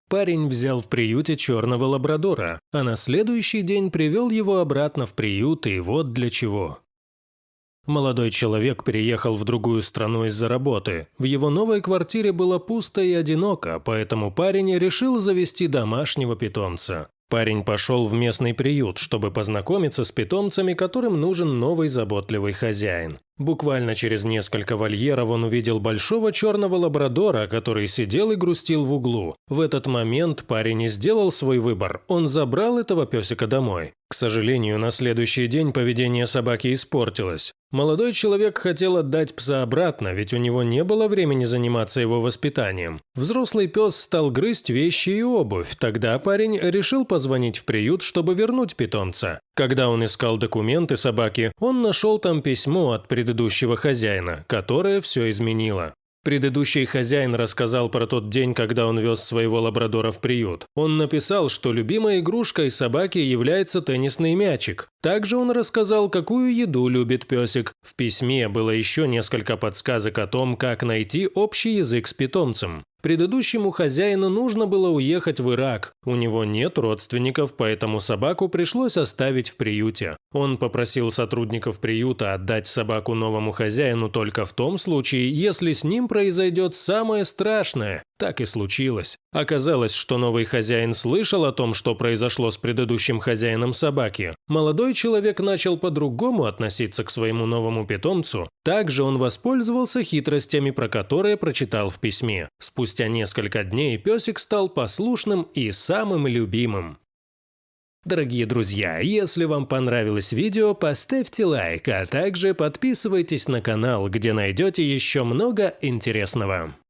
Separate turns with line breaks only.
Парень взял в приюте черного лабрадора, а на следующий день привел его обратно в приют, и вот для чего. Молодой человек переехал в другую страну из-за работы. В его новой квартире было пусто и одиноко, поэтому парень решил завести домашнего питомца. Парень пошел в местный приют, чтобы познакомиться с питомцами, которым нужен новый заботливый хозяин. Буквально через несколько вольеров он увидел большого черного лабрадора, который сидел и грустил в углу. В этот момент парень и сделал свой выбор. Он забрал этого песика домой. К сожалению, на следующий день поведение собаки испортилось. Молодой человек хотел отдать пса обратно, ведь у него не было времени заниматься его воспитанием. Взрослый пес стал грызть вещи и обувь. Тогда парень решил позвонить в приют, чтобы вернуть питомца. Когда он искал документы собаки, он нашел там письмо от предыдущего хозяина, которое все изменило. Предыдущий хозяин рассказал про тот день, когда он вез своего лабрадора в приют. Он написал, что любимой игрушкой собаки является теннисный мячик. Также он рассказал, какую еду любит песик. В письме было еще несколько подсказок о том, как найти общий язык с питомцем. Предыдущему хозяину нужно было уехать в Ирак. У него нет родственников, поэтому собаку пришлось оставить в приюте. Он попросил сотрудников приюта отдать собаку новому хозяину только в том случае, если с ним произойдет самое страшное. Так и случилось. Оказалось, что новый хозяин слышал о том, что произошло с предыдущим хозяином собаки. Молодой человек начал по-другому относиться к своему новому питомцу. Также он воспользовался хитростями, про которые прочитал в письме. Спустя несколько дней песик стал послушным и самым любимым. Дорогие друзья, если вам понравилось видео, поставьте лайк, а также подписывайтесь на канал, где найдете еще много интересного.